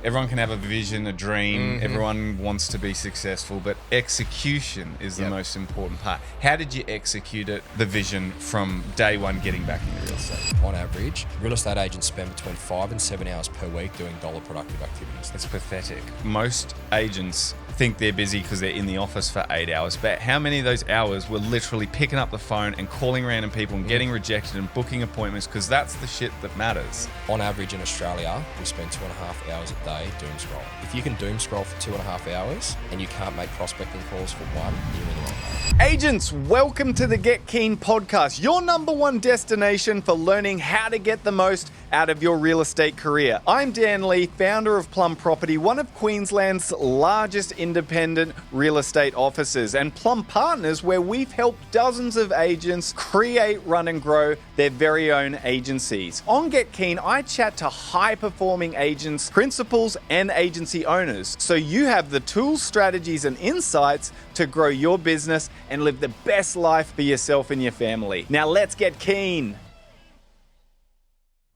Everyone can have a vision, a dream. Everyone wants to be successful, but execution is the most important part. How did you execute it, the vision, from day one getting back into real estate? On average, real estate agents spend between 5 and 7 hours per week doing dollar productive activities. That's pathetic. Most agents think they're busy because they're in the office for 8 hours, but how many of those hours were literally picking up the phone and calling random people and getting rejected and booking appointments, because that's the shit that matters. On average in Australia, we spend 2.5 hours a day doom scroll. If you can doom scroll for 2.5 hours and you can't make prospecting calls for one, you're in the wrong. Agents, welcome to the Get Keen podcast, your number one destination for learning how to get the most out of your real estate career. I'm Dan Lee, founder of Plum Property, one of Queensland's largest independent real estate offices, and Plum Partners, where we've helped dozens of agents create, run and grow their very own agencies. On Get Keen, I chat to high-performing agents, principals and agency owners, so you have the tools, strategies and insights to grow your business and live the best life for yourself and your family. Now let's get keen.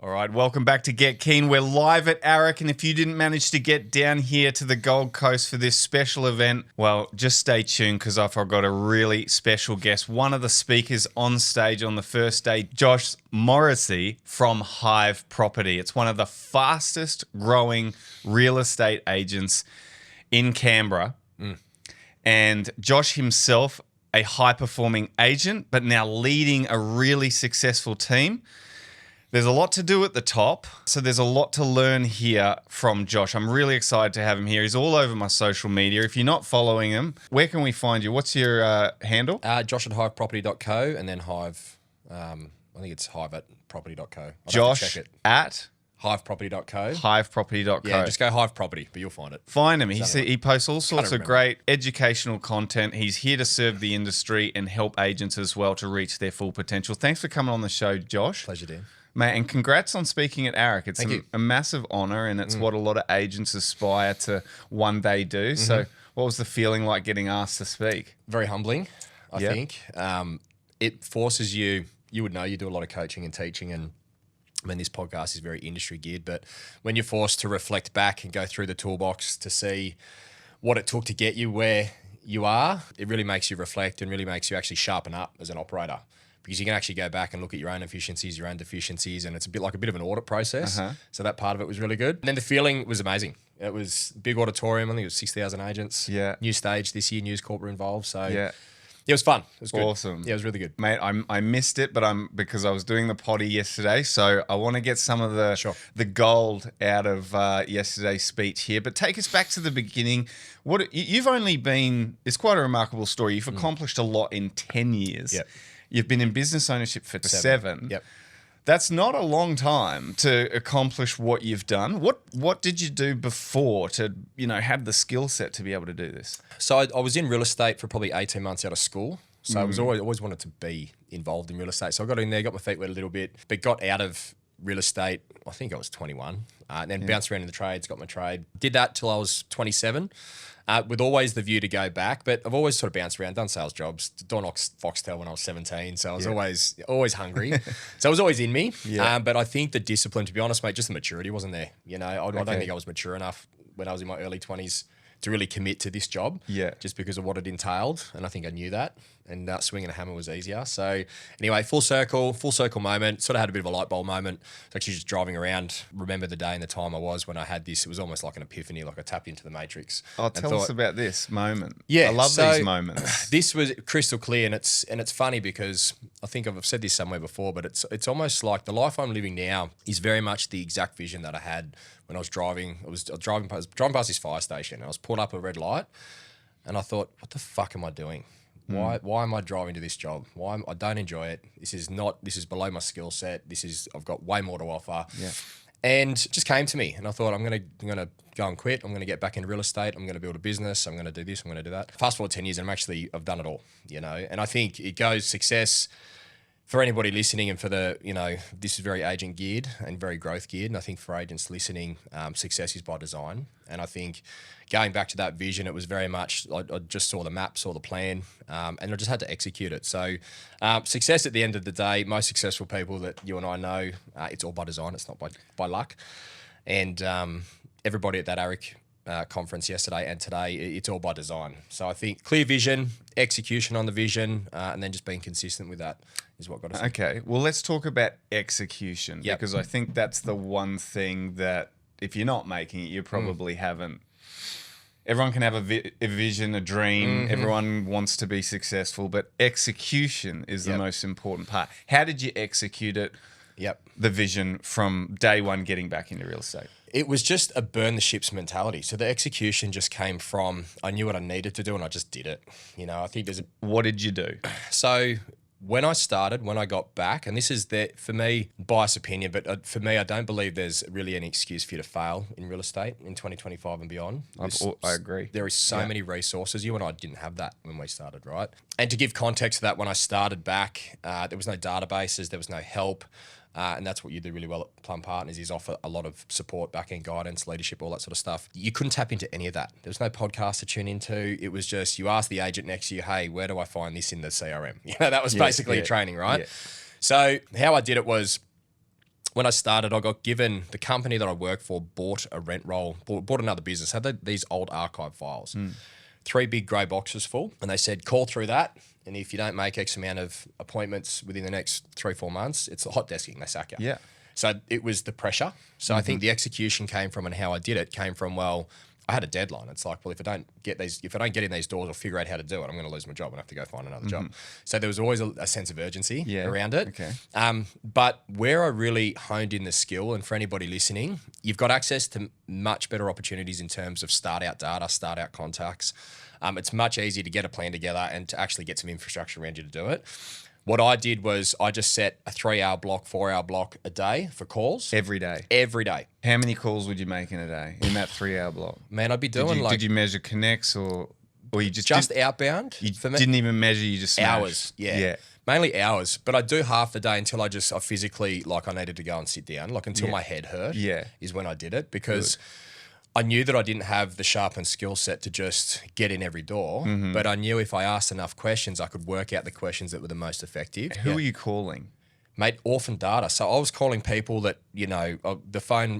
All right, welcome back to Get Keen. We're live at ARIC, and if you didn't manage to get down here to the Gold Coast for this special event, well, just stay tuned, because I've got a really special guest. One of the speakers on stage on the first day, Josh Morrissey from Hive Property. It's one of the fastest growing real estate agents in Canberra. And Josh himself, a high-performing agent, but now leading a really successful team. There's a lot to do at the top, so there's a lot to learn here from Josh. I'm really excited to have him here. He's all over my social media. If you're not following him, where can we find you? What's your handle? Josh at hiveproperty.co and then Hive, I think it's hive at property.co. Josh at hiveproperty.co. hiveproperty.co. Yeah, just go Hive Property, but you'll find it. Find him. He posts all sorts of great educational content. He's here to serve the industry and help agents as well to reach their full potential. Thanks for coming on the show, Josh. Pleasure, Dan. Mate, and congrats on speaking at ARIC. It's a massive honour, and it's what a lot of agents aspire to one day do. So what was the feeling like getting asked to speak? Very humbling, I think. It forces you would know you do a lot of coaching and teaching, and I mean, this podcast is very industry geared, but when you're forced to reflect back and go through the toolbox to see what it took to get you where you are, it really makes you reflect and really makes you actually sharpen up as an operator, because you can actually go back and look at your own efficiencies, your own deficiencies, and it's a bit of an audit process. So that part of it was really good. And then the feeling was amazing. It was big auditorium. I think it was 6,000 agents. Yeah. New stage this year, News Corp were involved. So it was fun. It was good. Awesome. Yeah, it was really good. Mate, I missed it, but because I was doing the potty yesterday, so I want to get some of the gold out of yesterday's speech here. But take us back to the beginning. You've only been, it's quite a remarkable story. You've accomplished a lot in 10 years. Yep. You've been in business ownership for seven. Yep. That's not a long time to accomplish what you've done. What did you do before to, have the skill set to be able to do this? So I was in real estate for probably 18 months out of school. So I was always wanted to be involved in real estate. So I got in there, got my feet wet a little bit, but got out of real estate, I think I was 21, and then bounced around in the trades, got my trade. Did that till I was 27. With always the view to go back, but I've always sort of bounced around, done sales jobs, done Foxtel when I was 17, so I was always hungry. So it was always in me. But I think the discipline, to be honest, mate, just the maturity wasn't there. I don't think I was mature enough when I was in my early 20s to really commit to this job, just because of what it entailed, and I think I knew that, and swinging a hammer was easier. So anyway, full circle moment, sort of had a bit of a light bulb moment. Actually just driving around, remember the day and the time I was when I had this, it was almost like an epiphany, like I tapped into the matrix. Oh, tell us about this moment. Yeah. I love these moments. This was crystal clear, and it's funny because I think I've said this somewhere before, but it's almost like the life I'm living now is very much the exact vision that I had when I was driving. I was driving past this fire station, and I was pulled up a red light, and I thought, what the fuck am I doing? Why am I driving to this job? I don't enjoy it. This is below my skill set. I've got way more to offer. Yeah. And it just came to me, and I thought, I'm gonna go and quit. I'm gonna get back into real estate. I'm gonna build a business. I'm gonna do this. I'm gonna do that. Fast forward 10 years, and I've done it all. And I think it goes success. For anybody listening, and for this is very agent geared and very growth geared. And I think for agents listening, success is by design. And I think going back to that vision, it was very much, I just saw the map, saw the plan, and I just had to execute it. So success at the end of the day, most successful people that you and I know, it's all by design. It's not by luck. And everybody at that ARIC conference yesterday and today, it's all by design. So I think clear vision, execution on the vision, and then just being consistent with that is what got us. Okay, well, let's talk about execution because I think that's the one thing that if you're not making it, you probably haven't. Everyone can have a vision, a dream. Everyone wants to be successful, but execution is the most important part. How did you execute it? The vision from day one getting back into real estate. It was just a burn the ships mentality. So the execution just came from, I knew what I needed to do and I just did it. You know, I think What did you do? So when I got back, and this is for me, biased opinion, but for me, I don't believe there's really any excuse for you to fail in real estate in 2025 and beyond. I agree. There is so many resources. You and I didn't have that when we started, right? And to give context to that, when I started back, there was no databases, there was no help. And that's what you do really well at Plum Partners is offer a lot of support, back-end guidance, leadership, all that sort of stuff. You couldn't tap into any of that. There was no podcast to tune into. It was just you ask the agent next to you, hey, where do I find this in the CRM? You know, that was basically your training, right? Yeah. So how I did it was when I started, I got given the company that I worked for bought a rent roll, bought another business, had these old archive files. 3 big grey boxes full. And they said, call through that. And if you don't make X amount of appointments within the next 3-4 months, it's a hot desking. They sack you. Yeah. So it was the pressure. So I think the execution came from, and how I did it came from, well, I had a deadline. It's like, well, if I don't get in these doors or figure out how to do it, I'm going to lose my job and have to go find another job. So there was always a sense of urgency around it. Okay. But where I really honed in the skill, and for anybody listening, you've got access to much better opportunities in terms of start out data, start out contacts. It's much easier to get a plan together and to actually get some infrastructure around you to do it. What I did was I just set a 3-hour block, 4-hour block a day for calls. Every day? Every day. How many calls would you make in a day in that 3-hour block? Man, I'd be doing Did you measure connects or you just outbound? You didn't even measure, you just smashed? Hours, yeah. Mainly hours, but I'd do half the day until I physically, like I needed to go and sit down, like until my head hurt is when I did it because I knew that I didn't have the sharpened skill set to just get in every door, but I knew if I asked enough questions, I could work out the questions that were the most effective. Who were you calling? Mate, orphan data. So I was calling people that, you know, I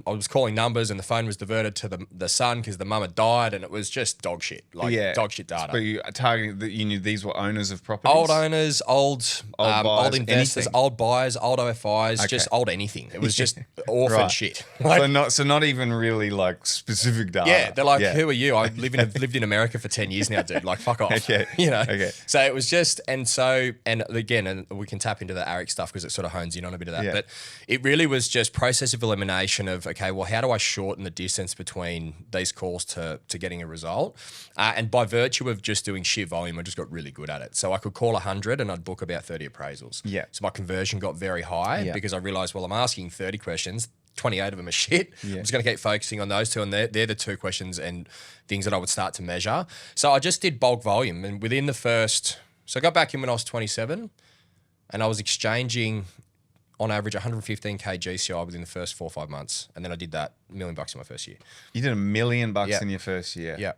was calling numbers and the phone was diverted to the son because the mum had died and it was just dog shit, dog shit data. But you targeting that you knew these were owners of properties? Old owners, old investors, anything. old buyers, old OFIs, just old anything. It was just orphan shit. So not even really like specific data. Yeah, they're like, who are you? I've lived in America for 10 years now, dude. Like, fuck off. Okay. You know? Okay. So it was just, and again, we can tap into the ARIC stuff because it sort of hones in on a bit of that. Yeah. But it really was just process of elimination of, okay, well, how do I shorten the distance between these calls to getting a result? And by virtue of just doing sheer volume, I just got really good at it. So I could call 100 and I'd book about 30 appraisals. Yeah. So my conversion got very high because I realized, well, I'm asking 30 questions. 28 of them are shit. I'm just going to keep focusing on those two, and they're the 2 questions and things that I would start to measure. So I just did bulk volume, and within the first, so I got back in when I was 27, and I was exchanging on average 115k GCI within the first 4 or 5 months, and then I did that $1 million in my first year. You did $1 million in your first year. Yeah.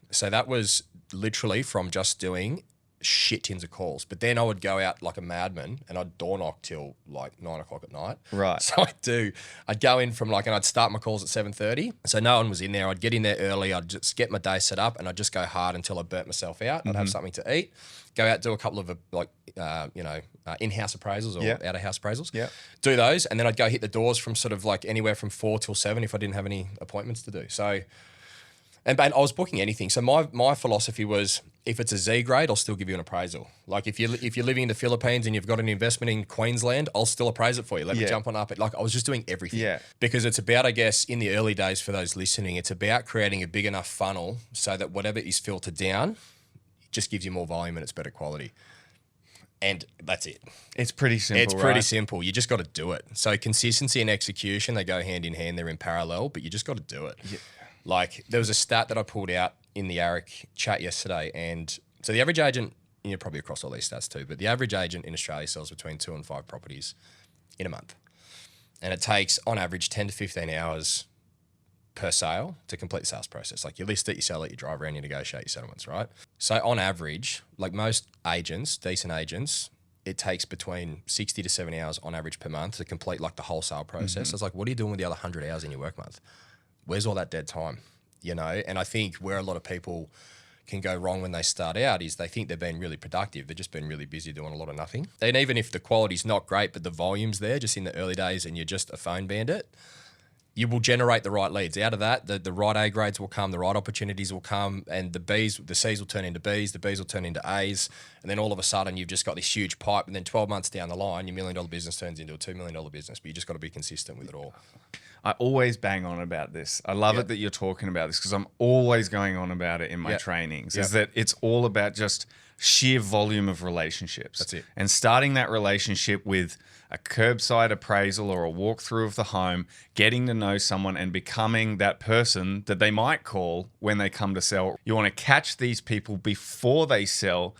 So that was literally from just doing shit tins of calls. But then I would go out like a madman and I'd door knock till like 9 o'clock at night. Right. So I'd go in from and I'd start my calls at 7:30. So no one was in there. I'd get in there early. I'd just get my day set up and I'd just go hard until I burnt myself out. I'd have something to eat, go out, do a couple of in-house appraisals or out-of-house appraisals. Yeah. Do those. And then I'd go hit the doors from sort of like anywhere from 4 till 7 if I didn't have any appointments to do. So, and I was booking anything. So my philosophy was, if it's a Z grade, I'll still give you an appraisal. Like if you're living in the Philippines and you've got an investment in Queensland, I'll still appraise it for you. Let me jump on up. Like I was just doing everything. Yeah. Because it's about, I guess, in the early days for those listening, it's about creating a big enough funnel so that whatever is filtered down just gives you more volume and it's better quality. And that's it. It's pretty simple. It's pretty simple. You just got to do it. So consistency and execution, they go hand in hand. They're in parallel, but you just got to do it. Yeah. Like there was a stat that I pulled out in the ARIC chat yesterday. And so the average agent, you're probably across all these stats too, but the average agent in Australia sells between 2 and 5 properties in a month. And it takes on average 10 to 15 hours per sale to complete the sales process. Like you list it, you sell it, you drive around, you negotiate your settlements, right? So on average, like most agents, decent agents, it takes between 60 to 70 hours on average per month to complete like the whole sale process. I was like, what are you doing with the other 100 hours in your work month? where's all that dead time? You know, and I think where a lot of people can go wrong when they start out is they think they're being really productive. They've just been really busy doing a lot of nothing. And even if the quality's not great, but the volume's there just in the early days and you're just a phone bandit, you will generate the right leads. Out of that, the right A grades will come, the right opportunities will come, and the C's will turn into B's, the B's will turn into A's, and then all of a sudden you've just got this huge pipe, and then 12 months down the line, your $1 million business turns into a $2 million business, but you just got to be consistent with it all. I always bang on about this. I love it that you're talking about this because I'm always going on about it in my trainings, is that it's all about just sheer volume of relationships. That's it. And starting that relationship with a curbside appraisal or a walkthrough of the home, getting to know someone and becoming that person that they might call when they come to sell. You want to catch these people before they sell,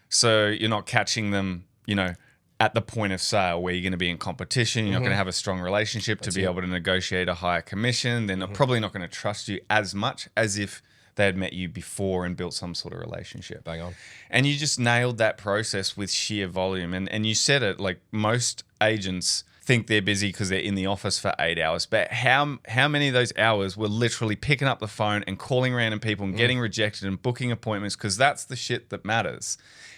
so you're not catching them, you know, at the point of sale where you're going to be in competition. You're not going to have a strong relationship to be able to negotiate a higher commission. They're probably not going to trust you as much as if they had met you before and built some sort of relationship. Bang on. And you just nailed that process with sheer volume. And you said it, like most agents think they're busy because they're in the office for 8 hours. But how many of those hours were literally picking up the phone and calling random people and getting rejected and booking appointments? Because that's the shit that matters.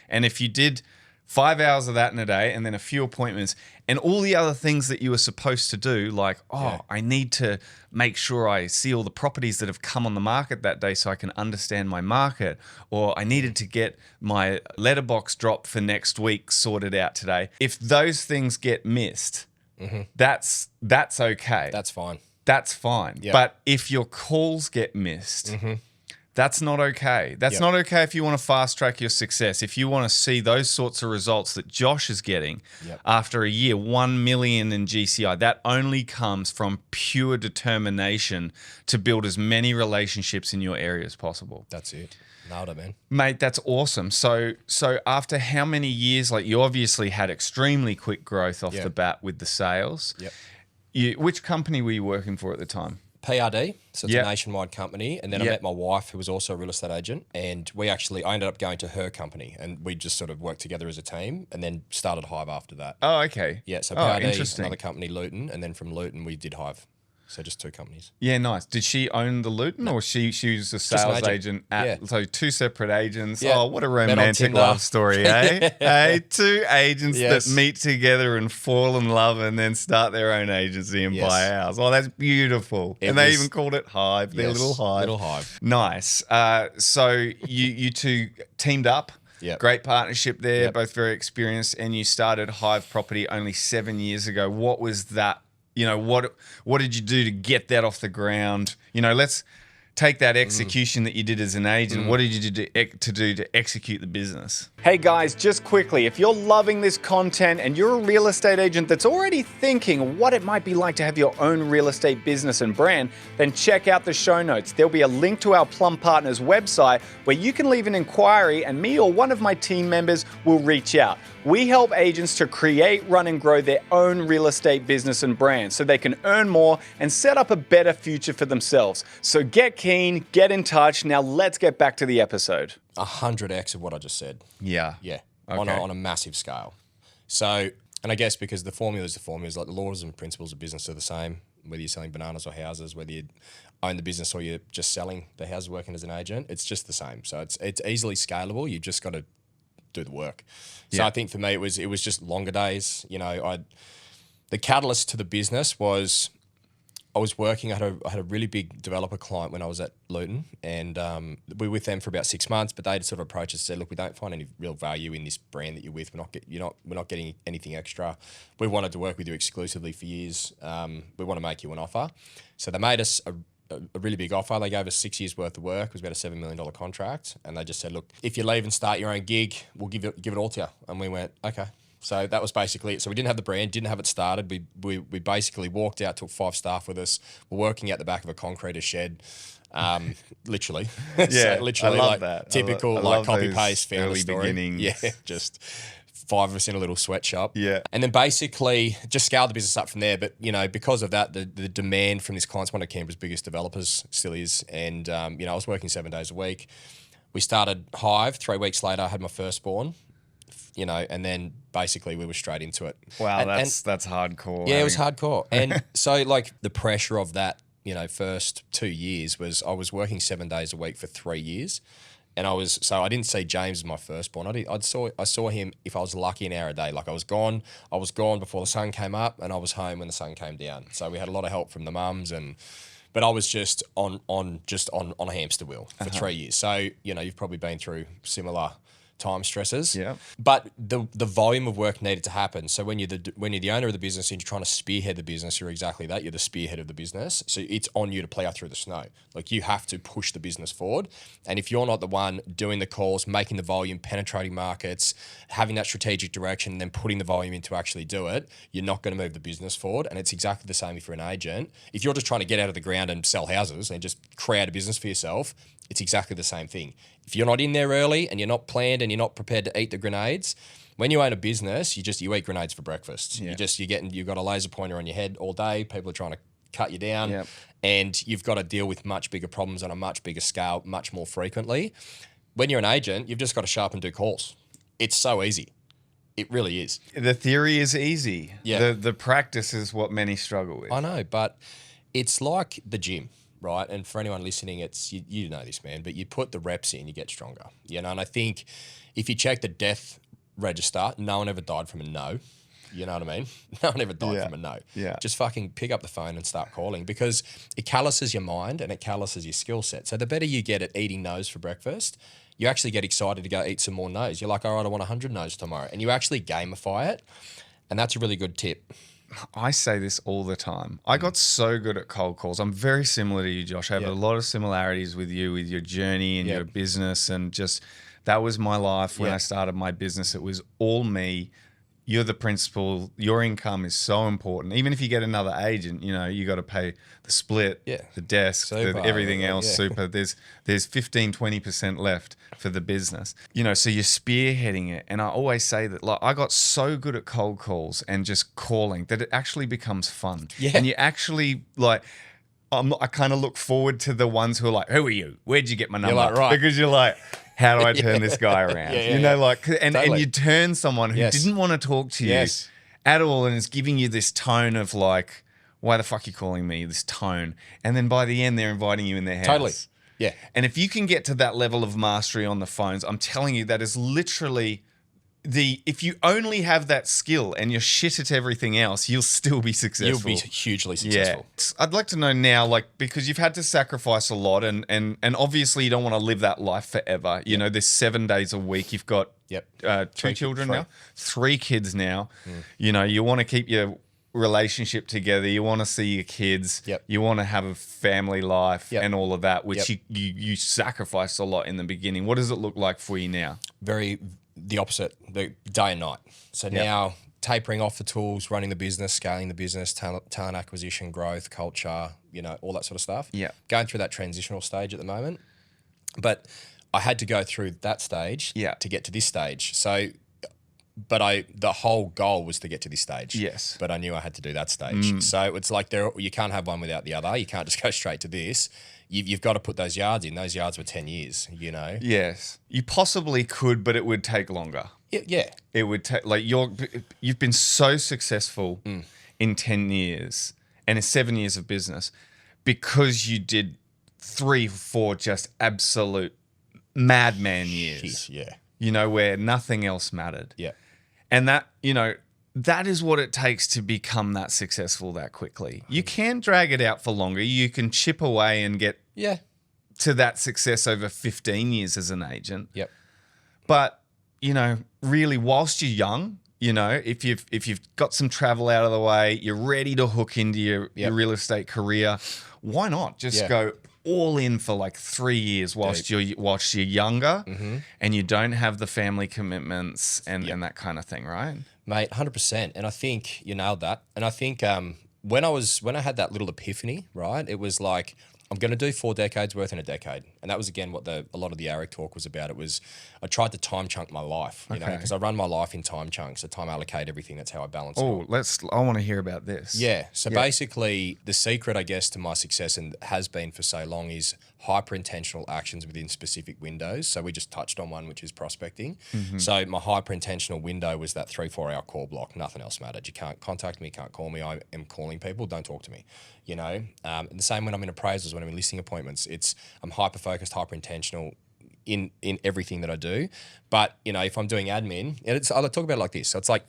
And if you did 5 hours of that in a day and then a few appointments and all the other things that you were supposed to do, like, I need to make sure I see all the properties that have come on the market that day so I can understand my market, or I needed to get my letterbox drop for next week sorted out today. If those things get missed, that's okay. That's fine. That's fine. Yep. But if your calls get missed, that's not okay. That's not okay if you want to fast track your success. If you want to see those sorts of results that Josh is getting after a year, 1 million in GCI, that only comes from pure determination to build as many relationships in your area as possible. That's it. Nailed it, man. Mate, that's awesome. So after how many years, like you obviously had extremely quick growth off the bat with the sales. Yep. Which company were you working for at the time? PRD, so it's a nationwide company. And then I met my wife, who was also a real estate agent. And I ended up going to her company and we just sort of worked together as a team and then started Hive after that. Oh, okay. Yeah, so PRD is another company, Luton. And then from Luton, we did Hive. So just two companies. Yeah, nice. Did she own the Luton or she was a sales agent at so two separate agents? Yeah. Oh, what a romantic love story, eh? Hey, two agents that meet together and fall in love and then start their own agency and buy a house. Oh, that's beautiful. They even called it Hive, their little Hive. Little Hive. Nice. So you two teamed up. Yep. Great partnership there, both very experienced, and you started Hive Property only 7 years ago. What was that? You know, what did you do to get that off the ground? You know, let's take that execution that you did as an agent. What did you do to execute the business? Hey guys, just quickly, if you're loving this content and you're a real estate agent that's already thinking what it might be like to have your own real estate business and brand, then check out the show notes. There'll be a link to our Plum Partners website where you can leave an inquiry and me or one of my team members will reach out. We help agents to create, run, and grow their own real estate business and brand so they can earn more and set up a better future for themselves. So get keen, get in touch. Now let's get back to the episode. 100x of what I just said. Yeah. Yeah. Okay. On a massive scale. So, and I guess because the formulas, like the laws and principles of business are the same, whether you're selling bananas or houses, whether you own the business or you're just selling the houses working as an agent, it's just the same. So it's easily scalable. You just got to do the work. So I think for me, it was just longer days. You know, the catalyst to the business was I was working. I had a really big developer client when I was at Luton, and we were with them for about 6 months. But they'd sort of approached us and said, "Look, we don't find any real value in this brand that you're with. We're not getting anything extra. We wanted to work with you exclusively for years. We want to make you an offer." So they made us a really big offer. They gave us 6 years worth of work. It was about a $7 million contract, and they just said, "Look, if you leave and start your own gig, we'll give it all to you." And we went, "Okay." So that was basically it. So we didn't have the brand, didn't have it started. We basically walked out, took 5 staff with us. We're working out the back of a concrete shed, literally. Yeah, so literally, I love like that. typical, like copy paste founder early story. beginnings. Yeah, just 5 of us in a little sweatshop. Yeah. And then basically just scaled the business up from there. But, you know, because of that, the demand from this client's one of Canberra's biggest developers, still is. And, you know, I was working 7 days a week. We started Hive. 3 weeks later, I had my firstborn, you know, and then basically we were straight into it. Wow, that's hardcore. Yeah, it was hardcore. And so, like, the pressure of that first 2 years was I was working 7 days a week for 3 years. And I didn't see James as my firstborn. I saw him if I was lucky an hour a day. Like I was gone before the sun came up, and I was home when the sun came down. So we had a lot of help from the mums, but I was just on a hamster wheel for 3 years. So you've probably been through similar time stresses. Yeah. But the volume of work needed to happen. So when you're the owner of the business and you're trying to spearhead the business, you're exactly that. You're the spearhead of the business. So it's on you to plow through the snow. Like you have to push the business forward. And if you're not the one doing the calls, making the volume, penetrating markets, having that strategic direction, and then putting the volume in to actually do it, you're not going to move the business forward. And it's exactly the same if you're an agent. If you're just trying to get out of the ground and sell houses and just create a business for yourself, it's exactly the same thing. If you're not in there early and you're not planned and you're not prepared to eat the grenades, when you own a business, you eat grenades for breakfast. Yeah. You've got a laser pointer on your head all day. People are trying to cut you down, Yep. and you've got to deal with much bigger problems on a much bigger scale, much more frequently. When you're an agent, you've just got to show up and do calls. It's so easy. It really is. The theory is easy. Yeah. The practice is what many struggle with. I know, but it's like the gym. Right. And for anyone listening, it's you know this, man, but you put the reps in, you get stronger. And I think if you check the death register, no one ever died from a no. You know what I mean? No one ever died from a no. Yeah. Just fucking pick up the phone and start calling, because it calluses your mind and it calluses your skill set. So the better you get at eating no's for breakfast, you actually get excited to go eat some more no's. You're like, all right, I want 100 no's tomorrow. And you actually gamify it. And that's a really good tip. I say this all the time. I got so good at cold calls. I'm very similar to you, Josh. I have a lot of similarities with you, with your journey and your business. And just that was my life when I started my business. It was all me. You're the principal. Your income is so important. Even if you get another agent, you got to pay the split, the desk, everything else, super. There's 15, 20% left for the business. So you're spearheading it. And I always say that, like, I got so good at cold calls and just calling that it actually becomes fun. Yeah. And you actually, like, I kind of look forward to the ones who are like, who are you? Where'd you get my number? You're like, right. Because you're like, how do I turn this guy around? And Totally. you turn someone who didn't want to talk to you at all and is giving you this tone of like, why the fuck are you calling me? This tone. And then by the end, they're inviting you in their house. Totally. Yeah. And if you can get to that level of mastery on the phones, I'm telling you, that is literally if you only have that skill and you're shit at everything else, you'll still be successful. You'll be hugely successful. Yeah. I'd like to know now, like, because you've had to sacrifice a lot and obviously you don't want to live that life forever. There's 7 days a week. You've got two children now, 3 kids now. You want to keep your relationship together. You want to see your kids. You want to have a family life and all of that, which you sacrificed a lot in the beginning. What does it look like for you now? The opposite, the day and night. So now tapering off the tools, running the business, scaling the business, talent acquisition, growth, culture, all that sort of stuff. Yeah. Going through that transitional stage at the moment. But I had to go through that stage to get to this stage. So, the whole goal was to get to this stage. Yes. But I knew I had to do that stage. So it's like you can't have one without the other. You can't just go straight to this. You've got to put those yards in. Those yards were 10 years, Yes. You possibly could, but it would take longer. Yeah. It would take, like, you've been so successful in 10 years and in 7 years of business because you did 3, 4 just absolute madman years. Yeah. Where nothing else mattered. Yeah. And that, that is what it takes to become that successful that quickly. You can drag it out for longer. You can chip away and get to that success over 15 years as an agent. Yep. But, really, whilst you're young, if you've got some travel out of the way, you're ready to hook into your real estate career, why not just go all in for like 3 years whilst you're younger and you don't have the family commitments and that kind of thing, right? Mate, 100%. And I think you nailed that. And I think when I had that little epiphany, right, it was like, I'm going to do 4 decades worth in a decade. And that was, again, what a lot of the ARIC talk was about. It was, I tried to time chunk my life, because I run my life in time chunks. So time allocate everything. That's how I balance it. I want to hear about this. Yeah. So basically the secret, I guess, to my success and has been for so long is hyper-intentional actions within specific windows. So we just touched on one, which is prospecting. So my hyper-intentional window was that 3-4 hour call block. Nothing else mattered. You can't contact me, can't call me. I am calling people. Don't talk to me. You know, and the same when I'm in appraisals, when I'm in listing appointments. I'm hyper-focused, hyper-intentional in everything that I do. But you know, if I'm doing admin, and I'll talk about it like this. So it's like,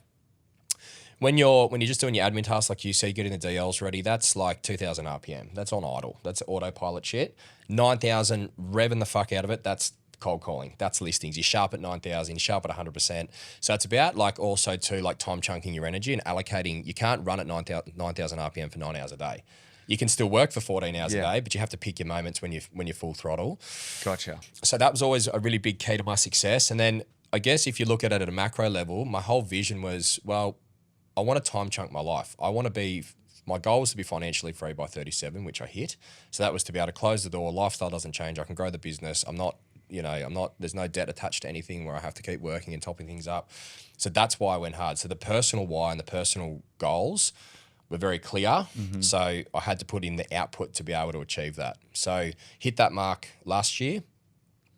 when you're just doing your admin tasks, like you said, getting the DLs ready, that's like 2,000 RPM. That's on idle. That's autopilot shit. 9,000, revving the fuck out of it. That's cold calling. That's listings. You're sharp at 9,000. You're sharp at 100%. So it's about like also too like time chunking your energy and allocating. You can't run at 9,000 RPM for 9 hours a day. You can still work for 14 hours a day, but you have to pick your moments when you're full throttle. Gotcha. So that was always a really big key to my success. And then I guess if you look at it at a macro level, my whole vision was, well, I want to time chunk my life. My goal was to be financially free by 37, which I hit. So that was to be able to close the door. Lifestyle doesn't change. I can grow the business. There's no debt attached to anything where I have to keep working and topping things up. So that's why I went hard. So the personal why and the personal goals were very clear. So I had to put in the output to be able to achieve that. So hit that mark last year.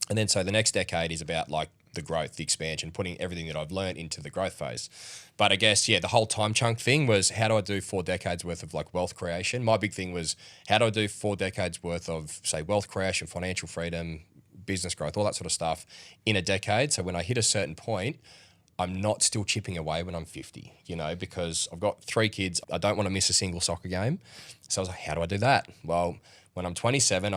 And then so the next decade is about like the growth, the expansion, putting everything that I've learned into the growth phase. But I guess, the whole time chunk thing was, how do I do 4 decades worth of like wealth creation? My big thing was, how do I do 4 decades worth of, say, wealth creation, financial freedom, business growth, all that sort of stuff in a decade? So when I hit a certain point, I'm not still chipping away when I'm 50, because I've got 3 kids. I don't want to miss a single soccer game. So I was like, how do I do that? Well, when I'm 27,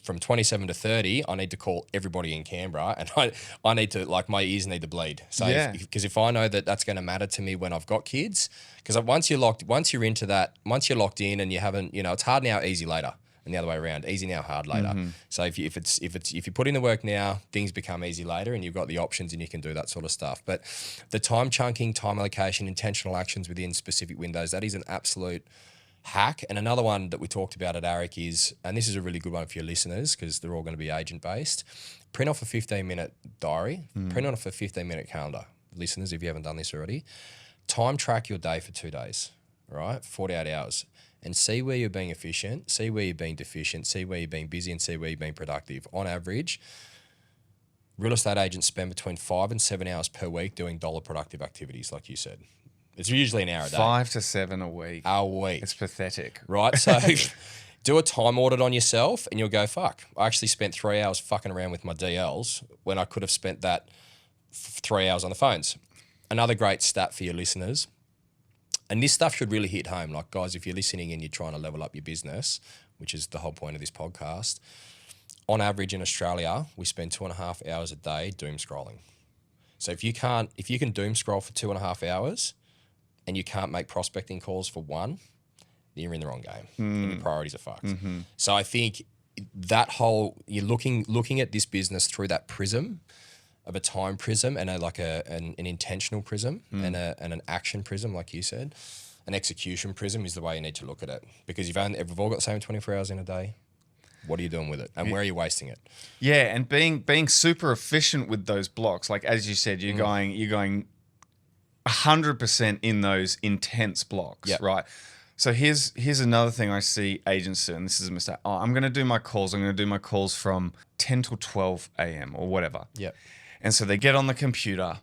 from 27 to 30, I need to call everybody in Canberra, and I need to, like, my ears need to bleed. So, because if I know that that's going to matter to me when I've got kids, because once you're locked in and you haven't, it's hard now, easy later, and the other way around, easy now, hard later. So if you put in the work now, things become easy later, and you've got the options and you can do that sort of stuff. But the time chunking, time allocation, intentional actions within specific windows, that is an absolute hack. And another one that we talked about at ARIC is, and this is a really good one for your listeners because they're all going to be agent based, print off a 15-minute diary, print off a 15-minute calendar. Listeners, if you haven't done this already, time track your day for 2 days, right? 48 hours, and see where you're being efficient, see where you're being deficient, see where you're being busy, and see where you're being productive. On average, real estate agents spend between 5 and 7 hours per week doing dollar productive activities, like you said. It's usually an hour a day. 5 to 7 a week. A week. It's pathetic. Right? So do a time audit on yourself and you'll go, fuck, I actually spent 3 hours fucking around with my DLs when I could have spent that 3 hours on the phones. Another great stat for your listeners, and this stuff should really hit home. Like, guys, if you're listening and you're trying to level up your business, which is the whole point of this podcast, on average in Australia, we spend 2.5 hours a day doom scrolling. So if you can doom scroll for 2.5 hours, and you can't make prospecting calls for 1, then you're in the wrong game. And your priorities are fucked. So I think that you're looking at this business through that prism of a time prism and an intentional prism and an action prism, like you said. An execution prism is the way you need to look at it, because we've all got the same 24 hours in a day. What are you doing with it, and where are you wasting it? Yeah, and being super efficient with those blocks, like as you said, you're going 100% in those intense blocks, right? So here's another thing I see agents do, and this is a mistake. Oh, I'm going to do my calls. I'm going to do my calls from 10 till 12 a.m. or whatever. Yeah. And so they get on the computer,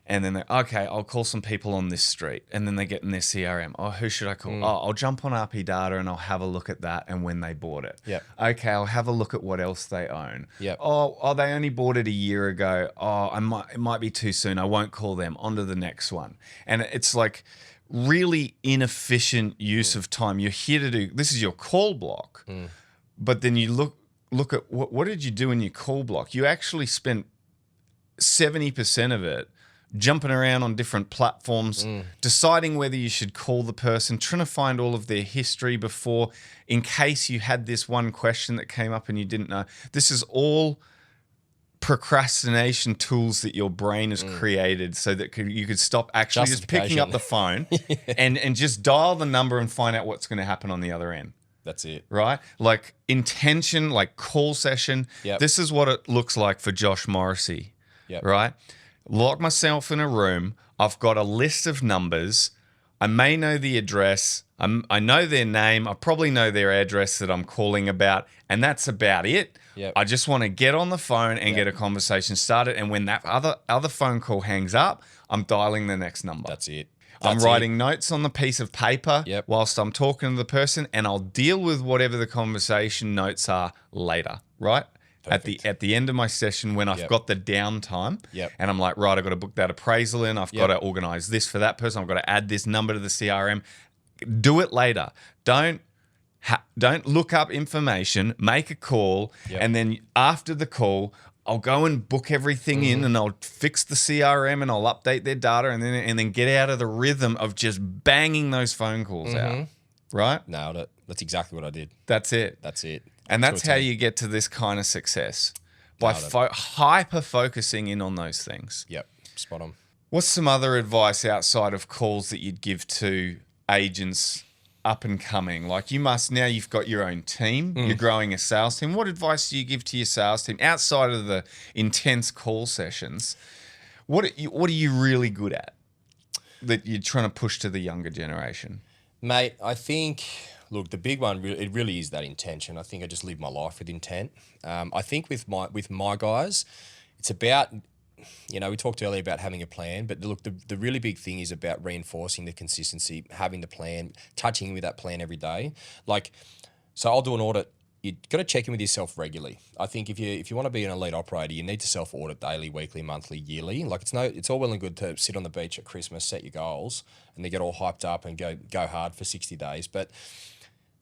and then I'll call some people on this street, and then they get in their CRM. Oh, who should I call? Oh, I'll jump on RP Data and I'll have a look at that and when they bought it. Yeah. Okay, I'll have a look at what else they own. Yeah. Oh, they only bought it a year ago. Oh, it might be too soon. I won't call them. On to the next one. And it's like really inefficient use of time. You're here to do, this is your call block, but then you look at what did you do in your call block? You actually spent 70% of it jumping around on different platforms, deciding whether you should call the person, trying to find all of their history before, in case you had this one question that came up and you didn't know. This is all procrastination tools that your brain has created so that you could stop actually just picking up the phone and just dial the number and find out what's going to happen on the other end. That's it. Right? Like intention, like call session. Yep. This is what it looks like for Josh Morrissey. Yep. Right? Lock myself in a room. I've got a list of numbers. I may know the address. I know their name. I probably know their address that I'm calling about, and that's about it. Yep. I just want to get on the phone and get a conversation started. And when that other phone call hangs up, I'm dialing the next number. That's it. I'm writing notes on the piece of paper whilst I'm talking to the person, and I'll deal with whatever the conversation notes are later, right? Perfect. At the end of my session when I've got the downtime and I'm like, right, I've got to book that appraisal in. I've got to organize this for that person. I've got to add this number to the CRM. Do it later. Don't look up information, make a call, and then after the call, I'll go and book everything in and I'll fix the CRM and I'll update their data and then get out of the rhythm of just banging those phone calls out. Right? Nailed it. That's exactly what I did. That's it. That's it. And that's how you get to this kind of success. By hyper-focusing in on those things. Yep. Spot on. What's some other advice outside of calls that you'd give to agents up and coming? Like you've got your own team, you're growing a sales team. What advice do you give to your sales team outside of the intense call sessions? What are you really good at that you're trying to push to the younger generation? Mate, I think, look, the big one, it really is that intention. I think I just live my life with intent. I think with my guys, it's about, we talked earlier about having a plan, but look, the really big thing is about reinforcing the consistency, having the plan, touching with that plan every day. Like, so I'll do an audit. You've got to check in with yourself regularly. I think if you want to be an elite operator, you need to self-audit daily, weekly, monthly, yearly. Like it's all well and good to sit on the beach at Christmas, set your goals, and then get all hyped up and go hard for 60 days. But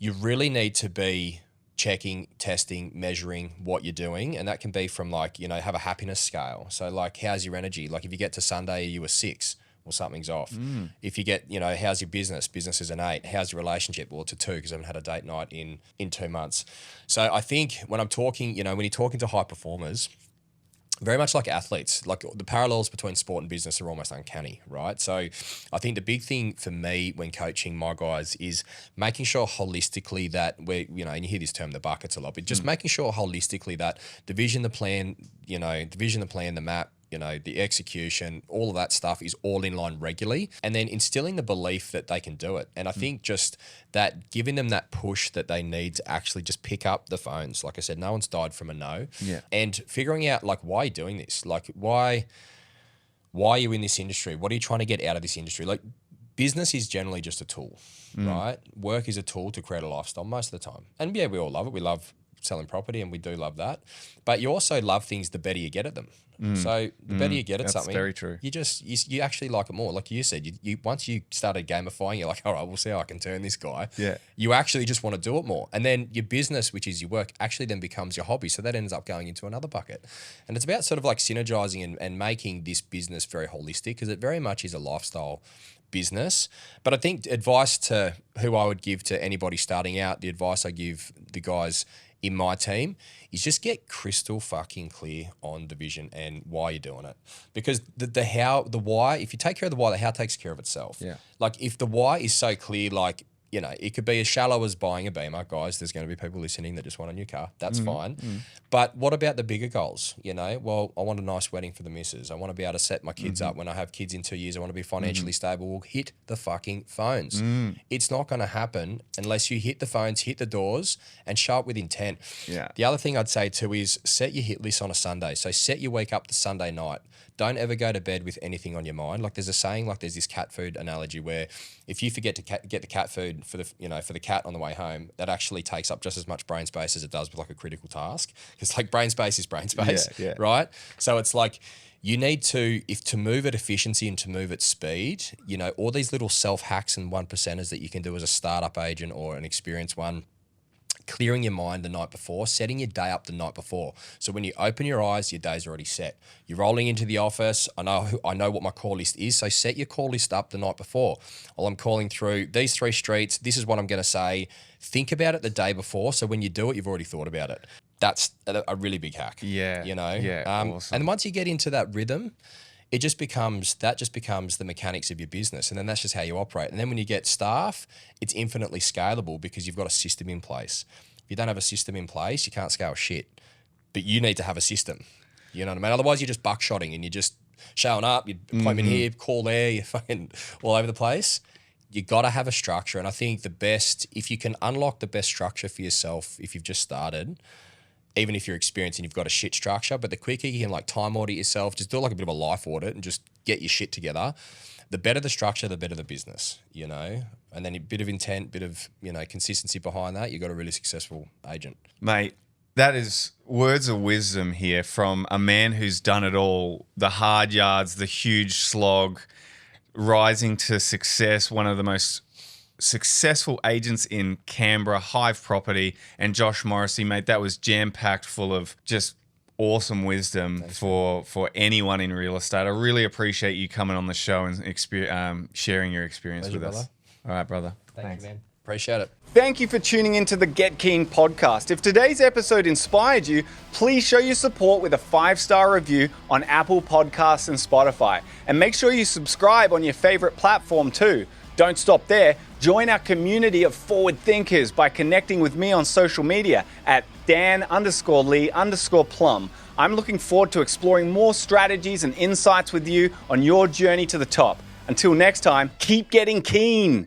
you really need to be checking, testing, measuring what you're doing. And that can be from have a happiness scale. So how's your energy? Like if you get to Sunday, you were 6. Well, something's off. If you get, how's your business? Business is an 8. How's your relationship? Well, it's a 2 because I haven't had a date night in 2 months. So I think when I'm talking, when you're talking to high performers, very much like athletes, like the parallels between sport and business are almost uncanny, right? So I think the big thing for me when coaching my guys is making sure holistically that we're, and you hear this term, the buckets a lot, but just making sure holistically that the vision, the plan, the map, the execution, all of that stuff is all in line regularly, and then instilling the belief that they can do it. And I think just that giving them that push that they need to actually just pick up the phones. Like I said, no one's died from a no. Yeah. And figuring out why are you doing this? Why are you in this industry? What are you trying to get out of this industry? Business is generally just a tool, right? Work is a tool to create a lifestyle most of the time. And yeah, we all love it. We love selling property and we do love that. But you also love things the better you get at them. So the better you get at something, very true. You actually like it more. Like you said, you once you started gamifying, you're like, all right, we'll see how I can turn this guy. Yeah. You actually just want to do it more. And then your business, which is your work, actually then becomes your hobby. So that ends up going into another bucket. And it's about sort of synergizing and making this business very holistic because it very much is a lifestyle business. But I think advice to who I would give to anybody starting out, the advice I give the guys in my team is just get crystal fucking clear on the vision and why you're doing it. Because the how, the why, if you take care of the why, the how takes care of itself. Yeah. If the why is so clear, it could be as shallow as buying a Beamer. Guys, there's going to be people listening that just want a new car. That's fine. But what about the bigger goals? Well, I want a nice wedding for the missus. I want to be able to set my kids up when I have kids in 2 years. I want to be financially stable. Well, hit the fucking phones. It's not going to happen unless you hit the phones, hit the doors, and show up with intent. Yeah. The other thing I'd say too is set your hit list on a Sunday. So set your week up to Sunday night. Don't ever go to bed with anything on your mind. There's a saying, there's this cat food analogy where if you forget to get the cat food for the cat on the way home, that actually takes up just as much brain space as it does with a critical task. Because brain space is brain space, right? So it's you need to move at efficiency and to move at speed, all these little self hacks and 1%ers that you can do as a startup agent or an experienced one. Clearing your mind the night before, setting your day up the night before. So when you open your eyes, your day's already set. You're rolling into the office. I know what my call list is. So set your call list up the night before. Well, I'm calling through these 3 streets. This is what I'm going to say. Think about it the day before. So when you do it, you've already thought about it. That's a really big hack. Yeah. Yeah. Awesome. And once you get into that rhythm, it just becomes the mechanics of your business. And then that's just how you operate. And then when you get staff, it's infinitely scalable because you've got a system in place. If you don't have a system in place, you can't scale shit. But you need to have a system. You know what I mean? Otherwise, you're just buckshotting and you're just showing up, you appointment here, call there, you're fucking all over the place. you got to have a structure. And I think the best, if you can unlock the best structure for yourself, if you've just started, even if you're experienced and you've got a shit structure, but the quicker you can like time audit yourself, just do like a bit of a life audit and just get your shit together. The better the structure, the better the business, you know? And then a bit of intent, bit of, you know, consistency behind that, you've got a really successful agent. Mate, that is words of wisdom here from a man who's done it all. The hard yards, the huge slog, rising to success, one of the most successful agents in Canberra, Hive Property, and Josh Morrissey, mate, that was jam-packed full of just awesome wisdom for anyone in real estate. I really appreciate you coming on the show and sharing your experience Pleasure, with us. brother. All right, brother. Thanks, man. Appreciate it. Thank you for tuning into the Get Keen podcast. If today's episode inspired you, please show your support with a 5-star review on Apple Podcasts and Spotify. And make sure you subscribe on your favorite platform too. Don't stop there. Join our community of forward thinkers by connecting with me on social media at Dan_Lee_Plum. I'm looking forward to exploring more strategies and insights with you on your journey to the top. Until next time, keep getting keen.